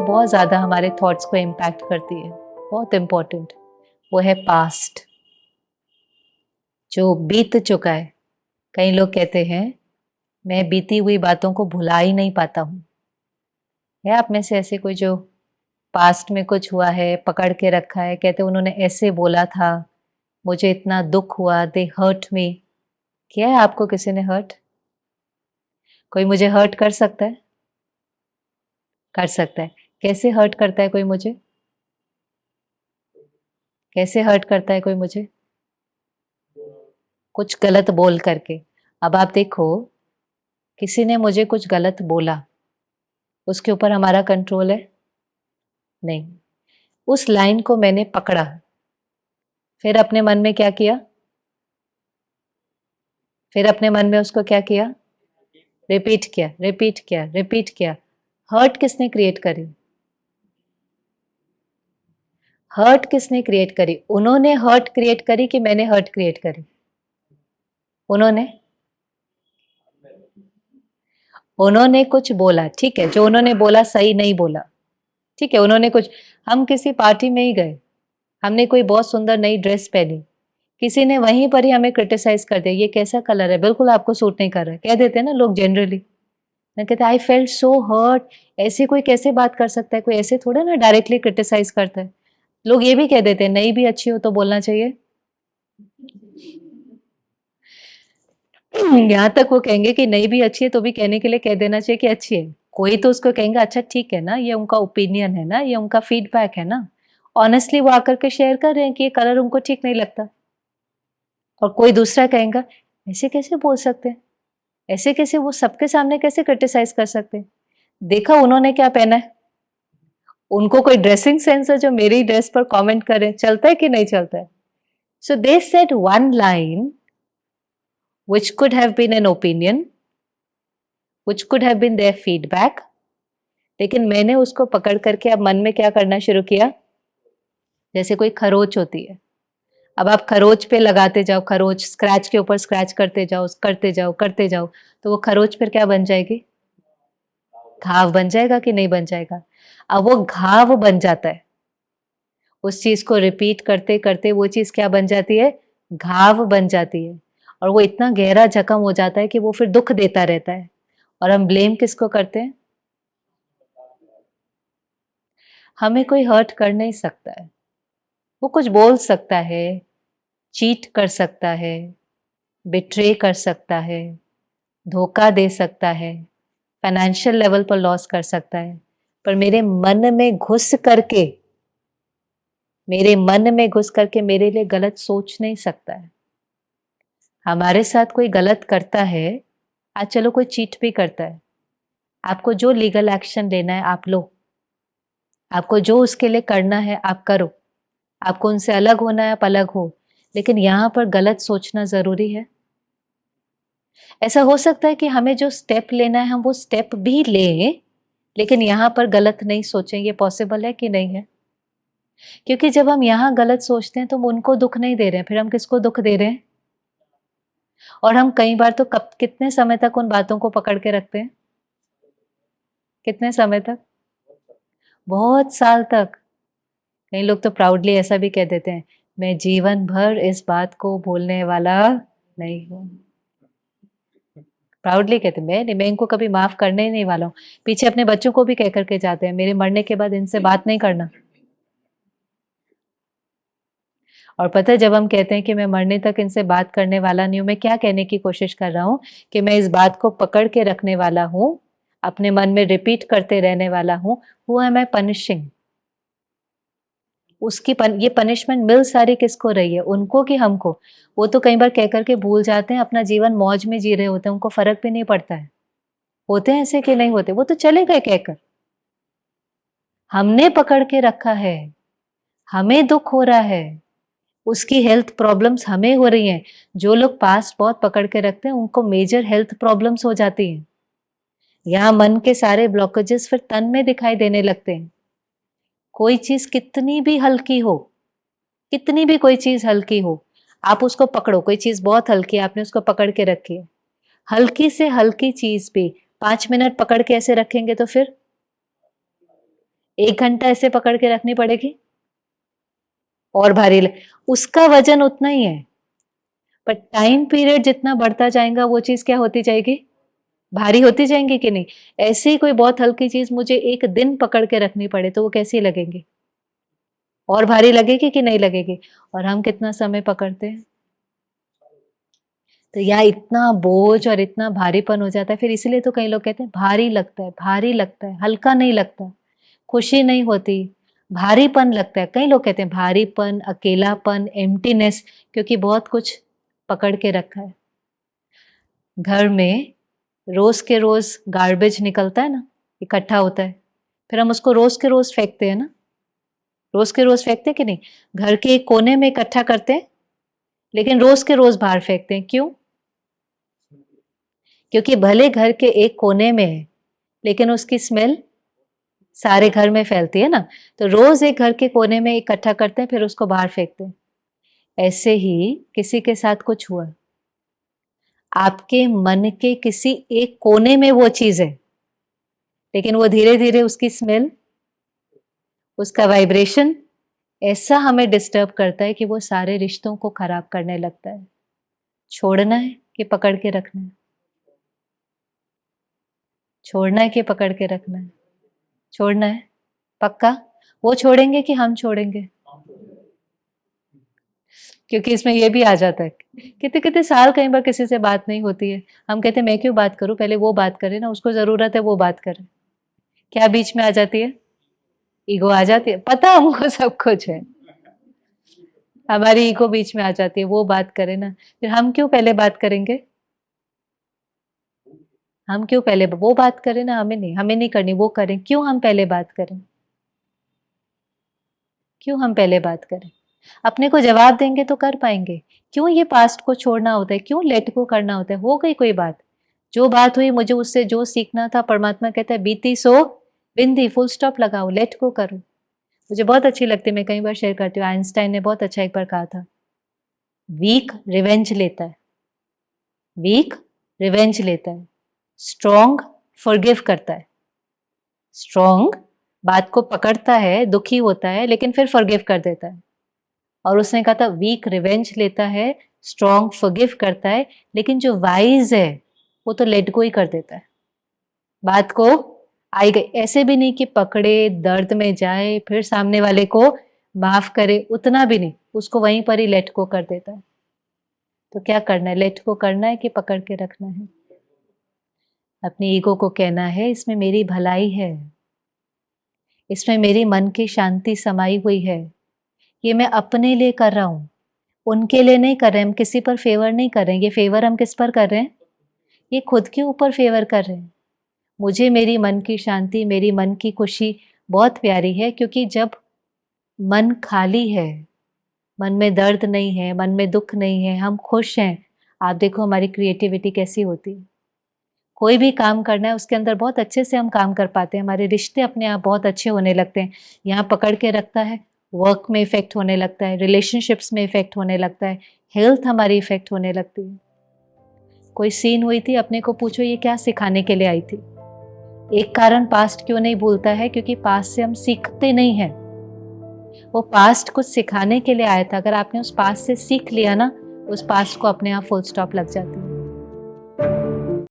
तो बहुत ज़्यादा हमारे थॉट्स को इम्पैक्ट करती है, बहुत इम्पोर्टेंट। वो है पास्ट, जो बीत चुका है। कई लोग कहते हैं मैं बीती हुई बातों को भुला ही नहीं पाता हूँ। है आप में से ऐसे कोई जो पास्ट में कुछ हुआ है, पकड़ के रखा है, कहते उन्होंने ऐसे बोला था, मुझे इतना दुख हुआ, दे हर्ट मी। किया है आपको किसी ने हर्ट? कोई मुझे हर्ट कर सकता है? कर सकता है। कैसे हर्ट करता है कोई मुझे? कैसे हर्ट करता है कोई मुझे? कुछ गलत बोल करके। अब आप देखो, किसी ने मुझे कुछ गलत बोला, उसके ऊपर हमारा कंट्रोल है? नहीं। उस लाइन को मैंने पकड़ा, फिर अपने मन में क्या किया? फिर अपने मन में उसको क्या किया? रिपीट किया, रिपीट किया, रिपीट किया। हर्ट किसने क्रिएट करी? हर्ट किसने क्रिएट करी? उन्होंने हर्ट क्रिएट करी कि मैंने हर्ट क्रिएट करी? उन्होंने। उन्होंने कुछ बोला, ठीक है, जो उन्होंने बोला सही नहीं बोला, ठीक है, उन्होंने कुछ। हम किसी पार्टी में ही गए, हमने कोई बहुत सुंदर नई ड्रेस पहनी, किसी ने वहीं पर ही हमें क्रिटिसाइज कर दिया, ये कैसा कलर है, बिल्कुल आपको सूट नहीं कर रहा है, कह देते हैं ना लोग जनरली। मैं कहते आई फेल्ट सो हर्ट। ऐसे कोई कैसे बात कर सकता है? कोई ऐसे थोड़ा ना डायरेक्टली क्रिटिसाइज करता है। लोग ये भी कह देते हैं नहीं भी अच्छी हो तो बोलना चाहिए। यहाँ तक वो कहेंगे कि नहीं भी अच्छी है तो भी कहने के लिए कह देना चाहिए कि अच्छी है। कोई तो उसको कहेंगे अच्छा ठीक है ना, ये उनका ओपिनियन है ना, ये उनका फीडबैक है ना, ऑनेस्टली वो आकर के शेयर कर रहे हैं कि ये कलर उनको ठीक नहीं लगता। और कोई दूसरा कहेगा ऐसे कैसे बोल सकते हैं, ऐसे कैसे वो सबके सामने कैसे क्रिटिसाइज कर सकते हैं, देखा उन्होंने क्या पहना है, उनको कोई ड्रेसिंग सेंस है जो मेरी ड्रेस पर कमेंट करे, चलता है कि नहीं चलता है? So they said one line which could have been an opinion, which could have been their feedback, लेकिन मैंने उसको पकड़ करके अब मन में क्या करना शुरू किया? जैसे कोई खरोच होती है, अब आप खरोच पे लगाते जाओ, खरोच स्क्रैच के ऊपर स्क्रैच करते जाओ, करते जाओ, करते जाओ, तो वो खरोच फिर क्या बन जाएगी? घाव बन जाएगा कि नहीं बन जाएगा? अब वो घाव बन जाता है, उस चीज को रिपीट करते करते वो चीज क्या बन जाती है? घाव बन जाती है। और वो इतना गहरा जख्म हो जाता है कि वो फिर दुख देता रहता है। और हम ब्लेम किसको करते हैं? हमें कोई हर्ट कर नहीं सकता है। वो कुछ बोल सकता है, चीट कर सकता है, बिट्रे कर सकता है, धोखा दे सकता है, फाइनेंशियल लेवल पर लॉस कर सकता है, पर मेरे मन में घुस करके, मेरे मन में घुस करके मेरे लिए गलत सोच नहीं सकता है। हमारे साथ कोई गलत करता है, आज चलो कोई चीट भी करता है, आपको जो लीगल एक्शन लेना है आप लो, आपको जो उसके लिए करना है आप करो, आपको उनसे अलग होना है आप अलग हो, लेकिन यहाँ पर गलत सोचना जरूरी है? ऐसा हो सकता है कि हमें जो स्टेप लेना है हम वो स्टेप भी लें, लेकिन यहाँ पर गलत नहीं सोचें, ये पॉसिबल है कि नहीं है? क्योंकि जब हम यहाँ गलत सोचते हैं तो हम उनको दुख नहीं दे रहे हैं, फिर हम किसको दुख दे रहे हैं? और हम कई बार तो कब कितने समय तक उन बातों को पकड़ के रखते हैं? कितने समय तक? बहुत साल तक। कई लोग तो प्राउडली ऐसा भी कह देते हैं, मैं जीवन भर इस बात को भूलने वाला नहीं हूं। प्राउडली कहते हैं मैं इनको कभी माफ करने ही नहीं वाला हूँ। पीछे अपने बच्चों को भी कह करके जाते हैं मेरे मरने के बाद इनसे बात नहीं करना। और पता है जब हम कहते हैं कि मैं मरने तक इनसे बात करने वाला नहीं हूं, मैं क्या कहने की कोशिश कर रहा हूं? कि मैं इस बात को पकड़ के रखने वाला हूं, अपने मन में रिपीट करते रहने वाला हूं। Who am I punishing? ये पनिशमेंट मिल सारी किसको रही है, उनको कि हमको? वो तो कई बार कह करके भूल जाते हैं, अपना जीवन मौज में जी रहे होते हैं, उनको फर्क भी नहीं पड़ता है। होते हैं ऐसे कि नहीं होते? वो तो चले गए कहकर। हमने पकड़ के रखा है, हमें दुख हो रहा है, उसकी हेल्थ प्रॉब्लम्स हमें हो रही हैं। जो लोग पास्ट बहुत पकड़ के रखते हैं उनको मेजर हेल्थ प्रॉब्लम्स हो जाती हैं। यहाँ मन के सारे ब्लॉकेजेस फिर तन में दिखाई देने लगते हैं। कोई चीज कितनी भी हल्की हो, कितनी भी कोई चीज हल्की हो, आप उसको पकड़ो, कोई चीज बहुत हल्की है आपने उसको पकड़ के रखी है, हल्की से हल्की चीज भी 5 मिनट पकड़ के ऐसे रखेंगे तो फिर 1 घंटा ऐसे पकड़ के रखनी पड़ेगी और भारी उसका वजन उतना ही है, पर टाइम पीरियड जितना बढ़ता जाएगा वो चीज क्या होती जाएगी, भारी होती जाएंगी कि नहीं। ऐसे ही कोई बहुत हल्की चीज मुझे 1 दिन पकड़ के रखनी पड़े तो वो कैसी लगेंगी, और भारी लगेगी कि नहीं लगेगी। और हम कितना समय पकड़ते हैं, तो यहाँ इतना बोझ और इतना भारीपन हो जाता है। फिर इसीलिए तो कई लोग कहते हैं भारी लगता है, भारी लगता है, हल्का नहीं लगता, खुशी नहीं होती, भारीपन लगता है। कई लोग कहते हैं भारीपन, अकेलापन, एम्प्टीनेस, क्योंकि बहुत कुछ पकड़ के रखा है। घर में रोज के रोज गार्बेज निकलता है ना, इकट्ठा होता है, फिर हम उसको रोज के रोज फेंकते हैं ना, रोज के रोज फेंकते हैं कि नहीं। घर के एक कोने में इकट्ठा करते हैं, लेकिन रोज के रोज बाहर फेंकते हैं, क्यों? क्योंकि भले घर के एक कोने में है, लेकिन उसकी स्मेल सारे घर में फैलती है ना। तो रोज एक घर के कोने में इकट्ठा करते हैं, फिर उसको बाहर फेंकते हैं। ऐसे ही किसी के साथ कुछ हुआ, आपके मन के किसी एक कोने में वो चीज है, लेकिन वो धीरे धीरे उसकी स्मेल, उसका वाइब्रेशन ऐसा हमें डिस्टर्ब करता है कि वो सारे रिश्तों को खराब करने लगता है। छोड़ना है कि पकड़ के रखना है? छोड़ना है कि पकड़ के रखना है? छोड़ना है, पक्का? वो छोड़ेंगे कि हम छोड़ेंगे? क्योंकि इसमें ये भी आ जाता है, कितने कितने साल कई बार किसी से बात नहीं होती है, हम कहते हैं मैं क्यों बात करूं, पहले वो बात करे ना, उसको जरूरत है वो बात करे। क्या बीच में आ जाती है? ईगो आ जाती है। पता हमको सब कुछ है, हमारी ईगो बीच में आ जाती है, वो बात करे ना। फिर हम क्यों पहले बात करेंगे? हम क्यों पहले, वो बात करें ना, हमें नहीं करनी, वो करें, क्यों हम पहले बात करें? क्यों हम पहले बात करें? अपने को जवाब देंगे तो कर पाएंगे। क्यों ये पास्ट को छोड़ना होता है, क्यों लेट को करना होता है? हो गई कोई बात, जो बात हुई, मुझे उससे जो सीखना था, परमात्मा कहता है बीती सो बिंदी, फुल स्टॉप लगाओ, लेट को करो। मुझे बहुत अच्छी लगती है, मैं कई बार शेयर करती हूँ। आइंस्टाइन ने बहुत अच्छा एक बार कहा था, वीक रिवेंज लेता है, वीक रिवेंज लेता है, स्ट्रॉन्ग फॉरगिव करता है। स्ट्रॉन्ग बात को पकड़ता है, दुखी होता है, लेकिन फिर फॉरगिव कर देता है। और उसने कहा था वीक रिवेंज लेता है, स्ट्रॉन्ग फॉरगिव करता है, लेकिन जो वाइज है वो तो लेट गो ही कर देता है। बात को आई गई, ऐसे भी नहीं कि पकड़े, दर्द में जाए, फिर सामने वाले को माफ करे, उतना भी नहीं, उसको वहीं पर ही लेट को कर देता है। तो क्या करना है, लेट को करना है कि पकड़ के रखना है? अपनी ईगो को कहना है इसमें मेरी भलाई है, इसमें मेरी मन की शांति समाई हुई है, ये मैं अपने लिए कर रहा हूं, उनके लिए नहीं कर रहे। हम किसी पर फेवर नहीं कर रहे हैं, ये फेवर हम किस पर कर रहे हैं? ये खुद के ऊपर फेवर कर रहे हैं। मुझे मेरी मन की शांति, मेरी मन की खुशी बहुत प्यारी है, क्योंकि जब मन खाली है, मन में दर्द नहीं है, मन में दुख नहीं है, हम खुश हैं, आप देखो हमारी क्रिएटिविटी कैसी होती है। कोई भी काम करना है उसके अंदर बहुत अच्छे से हम काम कर पाते हैं, हमारे रिश्ते अपने आप बहुत अच्छे होने लगते हैं। यहाँ पकड़ के रखता है, वर्क में इफेक्ट होने लगता है, रिलेशनशिप्स में इफेक्ट होने लगता है, हेल्थ हमारी इफेक्ट होने लगती है। कोई सीन हुई थी, अपने को पूछो ये क्या सिखाने के लिए आई थी। एक कारण पास्ट क्यों नहीं भूलता है, क्योंकि पास्ट से हम सीखते नहीं हैं। वो पास्ट कुछ सिखाने के लिए आया था, अगर आपने उस पास्ट से सीख लिया ना, उस पास्ट को अपने आप फुल स्टॉप लग जाती है।